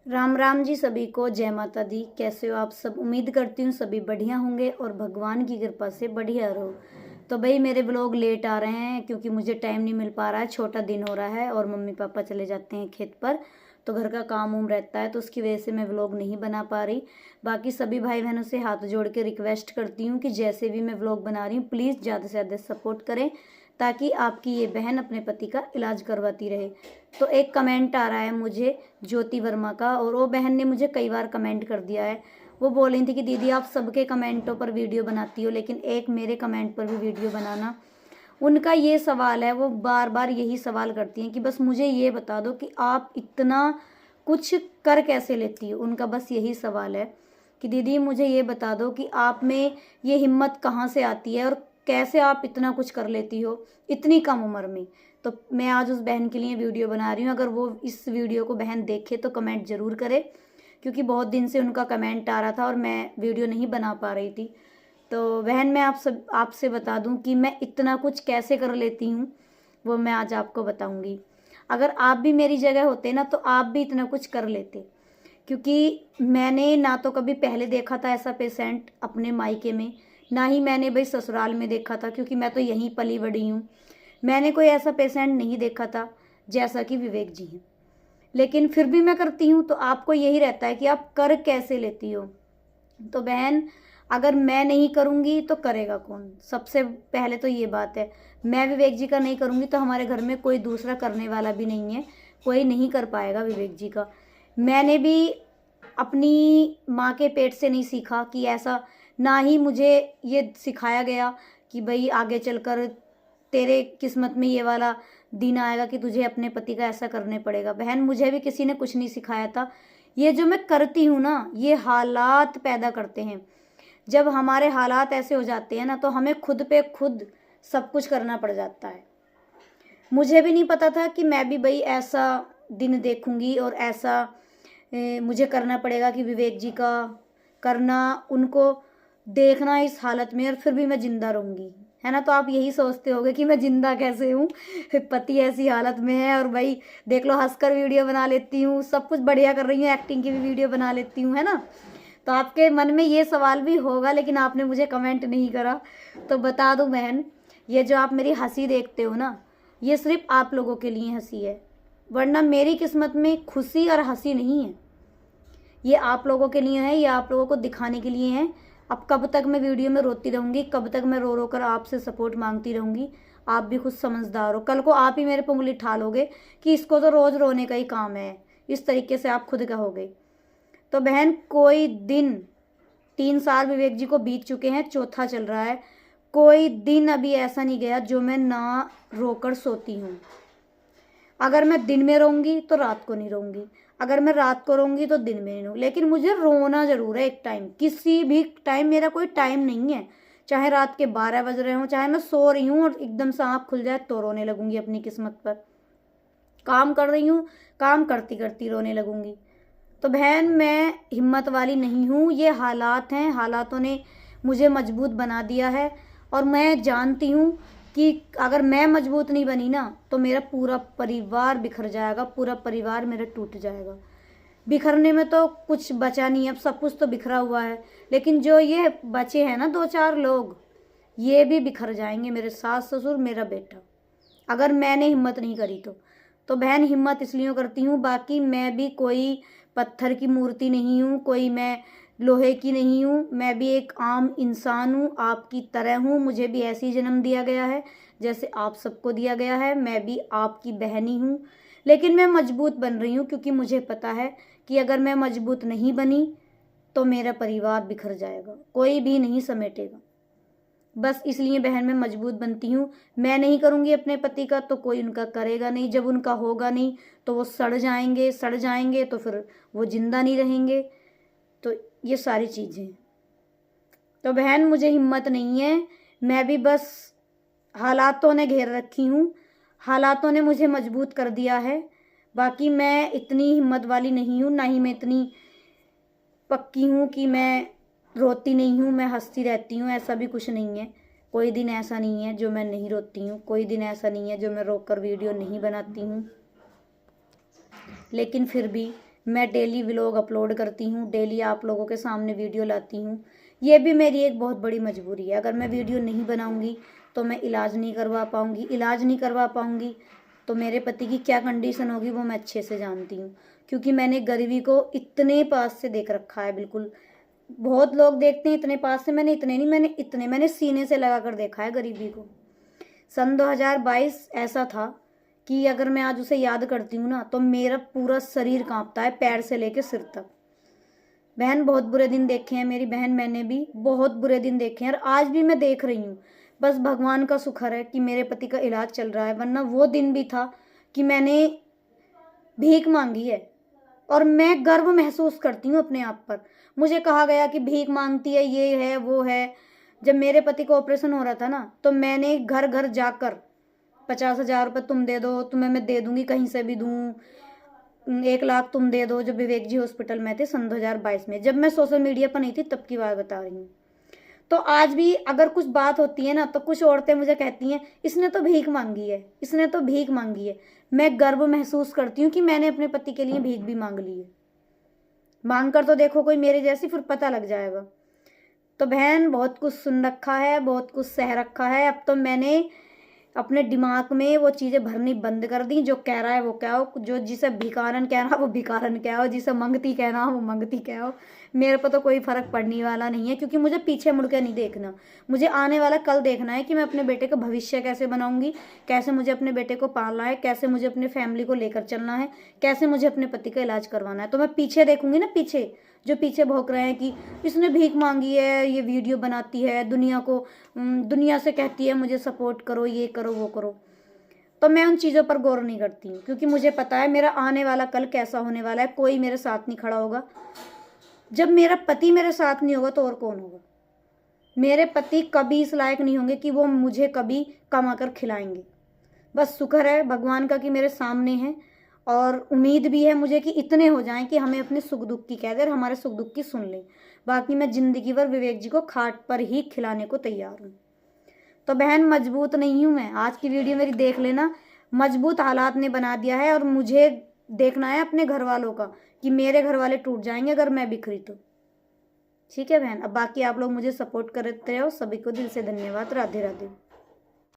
राम राम जी सभी को, जय माता दी। कैसे हो आप सब? उम्मीद करती हूँ सभी बढ़िया होंगे और भगवान की कृपा से बढ़िया रहो। तो भाई मेरे ब्लॉग लेट आ रहे हैं क्योंकि मुझे टाइम नहीं मिल पा रहा है। छोटा दिन हो रहा है और मम्मी पापा चले जाते हैं खेत पर, तो घर का काम उम रहता है, तो उसकी वजह से मैं व्लॉग नहीं बना पा रही। बाकी सभी भाई बहनों से हाथ जोड़ के रिक्वेस्ट करती हूँ कि जैसे भी मैं व्लॉग बना रही हूँ प्लीज़ ज़्यादा से ज़्यादा सपोर्ट करें, ताकि आपकी ये बहन अपने पति का इलाज करवाती रहे। तो एक कमेंट आ रहा है मुझे ज्योति वर्मा का, और वो बहन ने मुझे कई बार कमेंट कर दिया है। वो बोल रही थी कि दीदी आप सबके कमेंटों पर वीडियो बनाती हो, लेकिन एक मेरे कमेंट पर भी वीडियो बनाना। उनका ये सवाल है, वो बार बार यही सवाल करती हैं कि बस मुझे ये बता दो कि आप इतना कुछ कर कैसे लेती हो। उनका बस यही सवाल है कि दीदी मुझे ये बता दो कि आप में ये हिम्मत कहाँ से आती है और कैसे आप इतना कुछ कर लेती हो इतनी कम उम्र में। तो मैं आज उस बहन के लिए वीडियो बना रही हूँ। अगर वो इस वीडियो को बहन देखे तो कमेंट ज़रूर करे, क्योंकि बहुत दिन से उनका कमेंट आ रहा था और मैं वीडियो नहीं बना पा रही थी। तो बहन मैं आपसे बता दूं कि मैं इतना कुछ कैसे कर लेती हूँ, वो मैं आज आपको बताऊंगी। अगर आप भी मेरी जगह होते ना तो आप भी इतना कुछ कर लेते, क्योंकि मैंने ना तो कभी पहले देखा था ऐसा पेशेंट अपने मायके में, ना ही मैंने भाई ससुराल में देखा था, क्योंकि मैं तो यहीं पली बड़ी हूँ। मैंने कोई ऐसा पेशेंट नहीं देखा था जैसा कि विवेक जी हैं, लेकिन फिर भी मैं करती हूँ। तो आपको यही रहता है कि आप कर कैसे लेती हो। तो बहन अगर मैं नहीं करूँगी तो करेगा कौन? सबसे पहले तो ये बात है, मैं विवेक जी का नहीं करूँगी तो हमारे घर में कोई दूसरा करने वाला भी नहीं है, कोई नहीं कर पाएगा विवेक जी का। मैंने भी अपनी माँ के पेट से नहीं सीखा कि ऐसा, ना ही मुझे ये सिखाया गया कि भाई आगे चलकर तेरे किस्मत में ये वाला दिन आएगा कि तुझे अपने पति का ऐसा करने पड़ेगा। बहन मुझे भी किसी ने कुछ नहीं सिखाया था। ये जो मैं करती हूँ ना, ये हालात पैदा करते हैं। जब हमारे हालात ऐसे हो जाते हैं ना, तो हमें खुद पे खुद सब कुछ करना पड़ जाता है। मुझे भी नहीं पता था कि मैं भी भाई ऐसा दिन देखूंगी और ऐसा मुझे करना पड़ेगा कि विवेक जी का करना, उनको देखना इस हालत में, और फिर भी मैं जिंदा रहूंगी, है ना। तो आप यही सोचते होगे कि मैं जिंदा कैसे हूँ, पति ऐसी हालत में है और भाई देख लो हंसकर वीडियो बना लेती हूँ, सब कुछ बढ़िया कर रही हूँ, एक्टिंग की भी वीडियो बना लेती हूँ, है ना। तो आपके मन में ये सवाल भी होगा, लेकिन आपने मुझे कमेंट नहीं करा। तो बता दूं बहन, ये जो आप मेरी हंसी देखते हो ना, ये सिर्फ आप लोगों के लिए हंसी है, वरना मेरी किस्मत में खुशी और हंसी नहीं है। ये आप लोगों के लिए है, ये आप लोगों को दिखाने के लिए है। अब कब तक मैं वीडियो में रोती रहूंगी, कब तक मैं रो रो कर आपसे सपोर्ट मांगती रहूंगी? आप भी खुद समझदार हो, कल को आप ही मेरे पे उंगली ठाल लोगे कि इसको तो रोज रोने का ही काम है, इस तरीके से आप खुद कहोगे। तो बहन कोई दिन, 3 साल विवेक जी को बीत चुके हैं, चौथा चल रहा है, कोई दिन अभी ऐसा नहीं गया जो मैं ना रोकर सोती हूँ। अगर मैं दिन में रोऊंगी तो रात को नहीं रोऊंगी, अगर मैं रात को रोऊंगी तो दिन में नहीं रोऊंगी, लेकिन मुझे रोना जरूर है एक टाइम, किसी भी टाइम। मेरा कोई टाइम नहीं है, चाहे रात के 12 बज रहे हो, चाहे मैं सो रही हूँ और एकदम से आँख खुल जाए तो रोने लगूंगी अपनी किस्मत पर। काम कर रही हूँ, काम करती करती रोने लगूंगी। तो बहन मैं हिम्मत वाली नहीं हूँ, ये हालात हैं, हालातों ने मुझे मजबूत बना दिया है। और मैं जानती हूँ कि अगर मैं मजबूत नहीं बनी ना तो मेरा पूरा परिवार बिखर जाएगा, पूरा परिवार मेरा टूट जाएगा। बिखरने में तो कुछ बचा नहीं है, अब सब कुछ तो बिखरा हुआ है, लेकिन जो ये बचे हैं ना 2-4 लोग, ये भी बिखर जाएंगे, मेरे सास ससुर मेरा बेटा, अगर मैंने हिम्मत नहीं करी तो बहन हिम्मत इसलिए करती हूँ। बाकी मैं भी कोई पत्थर की मूर्ति नहीं हूँ, कोई मैं लोहे की नहीं हूँ, मैं भी एक आम इंसान हूँ, आपकी तरह हूँ। मुझे भी ऐसे ही जन्म दिया गया है जैसे आप सबको दिया गया है, मैं भी आपकी बहन ही हूँ। लेकिन मैं मजबूत बन रही हूँ, क्योंकि मुझे पता है कि अगर मैं मजबूत नहीं बनी तो मेरा परिवार बिखर जाएगा, कोई भी नहीं समेटेगा। बस इसलिए बहन मैं मजबूत बनती हूँ। मैं नहीं करूँगी अपने पति का तो कोई उनका करेगा नहीं, जब उनका होगा नहीं तो वो सड़ जाएंगे तो फिर वो जिंदा नहीं रहेंगे। तो ये सारी चीज़ें, तो बहन मुझे हिम्मत नहीं है, मैं भी बस हालातों ने घेर रखी हूँ, हालातों ने मुझे मजबूत कर दिया है। बाकी मैं इतनी हिम्मत वाली नहीं हूँ, ना ही मैं इतनी पक्की हूँ कि मैं रोती नहीं हूँ, मैं हंसती रहती हूँ, ऐसा भी कुछ नहीं है। कोई दिन ऐसा नहीं है जो मैं नहीं रोती हूँ, कोई दिन ऐसा नहीं है जो मैं रोकर वीडियो नहीं बनाती हूँ। लेकिन फिर भी मैं डेली व्लॉग अपलोड करती हूँ, डेली आप लोगों के सामने वीडियो लाती हूँ। ये भी मेरी एक बहुत बड़ी मजबूरी है। अगर मैं वीडियो नहीं बनाऊँगी तो मैं इलाज नहीं करवा पाऊँगी, इलाज नहीं करवा पाऊँगी तो मेरे पति की क्या कंडीशन होगी वो मैं अच्छे से जानती हूँ, क्योंकि मैंने गरीबी को इतने पास से देख रखा है। बिल्कुल, बहुत लोग देखते हैं इतने पास से, मैंने इतने नहीं, मैंने सीने से लगा कर देखा है गरीबी को। सन 2022 ऐसा था कि अगर मैं आज उसे याद करती हूँ ना तो मेरा पूरा शरीर कांपता है, पैर से लेके सिर तक। बहन, बहुत बुरे दिन देखे हैं मेरी बहन, मैंने भी बहुत बुरे दिन देखे हैं और आज भी मैं देख रही हूँ। बस भगवान का शुक्र है कि मेरे पति का इलाज चल रहा है, वरना वो दिन भी था कि मैंने भीख मांगी है और मैं गर्व महसूस करती हूँ अपने आप पर। मुझे कहा गया कि भीख मांगती है, ये है वो है। जब मेरे पति को ऑपरेशन हो रहा था ना तो मैंने घर घर जाकर 50,000 रुपये तुम दे दो, तुम्हें मैं दे दूंगी, कहीं से भी दूं, 1 लाख तुम दे दो। जब विवेक जी हॉस्पिटल में थे सन 2022 में, जब मैं सोशल मीडिया पर नहीं थी तब की बात बता रही हूँ। तो आज भी अगर कुछ बात होती है ना तो कुछ औरतें मुझे कहती हैं इसने तो भीख मांगी है, इसने तो भीख मांगी है। मैं गर्व महसूस करती हूँ कि मैंने अपने पति के लिए भीख भी मांग ली है। मांग कर तो देखो कोई मेरे जैसी, फिर पता लग जाएगा। तो बहन, बहुत कुछ सुन रखा है, बहुत कुछ सह रखा है। अब तो मैंने अपने दिमाग में वो चीज़ें भरनी बंद कर दी। जो कह रहा है वो क्या हो, जो जिसे भिखारन कहना वो भिखारन क्या हो, जिसे मंगती कहना वो मंगती क्या हो। मेरे को तो कोई फर्क पड़ने वाला नहीं है, क्योंकि मुझे पीछे मुड़ के नहीं देखना। मुझे आने वाला कल देखना है कि मैं अपने बेटे का भविष्य कैसे बनाऊंगी, कैसे मुझे अपने बेटे को पालना है, कैसे मुझे अपने फैमिली को लेकर चलना है, कैसे मुझे अपने पति का इलाज करवाना है। तो मैं पीछे देखूंगी ना, पीछे जो पीछे भौंक रहे हैं कि इसने भीख मांगी है, ये वीडियो बनाती है, दुनिया से कहती है मुझे सपोर्ट करो, ये करो वो करो। तो मैं उन चीज़ों पर गौर नहीं करती हूँ, क्योंकि मुझे पता है मेरा आने वाला कल कैसा होने वाला है। कोई मेरे साथ नहीं खड़ा होगा। जब मेरा पति मेरे साथ नहीं होगा तो और कौन होगा। मेरे पति कभी इस लायक नहीं होंगे कि वो मुझे कभी कमा कर खिलाएंगे। बस शुक्र है भगवान का कि मेरे सामने हैं, और उम्मीद भी है मुझे कि इतने हो जाएं कि हमें अपने सुख दुख की कह दे और हमारे सुख दुख की सुन लें। बाकी मैं ज़िंदगी भर विवेक जी को खाट पर ही खिलाने को तैयार हूँ। तो बहन, मजबूत नहीं हूँ मैं। आज की वीडियो मेरी देख लेना, मजबूत हालात ने बना दिया है, और मुझे देखना है अपने घर वालों का कि मेरे घर वाले टूट जाएंगे अगर मैं बिखरी तो। ठीक है बहन, अब बाकी आप लोग मुझे सपोर्ट करते रहो। सभी को दिल से धन्यवाद। राधे राधे।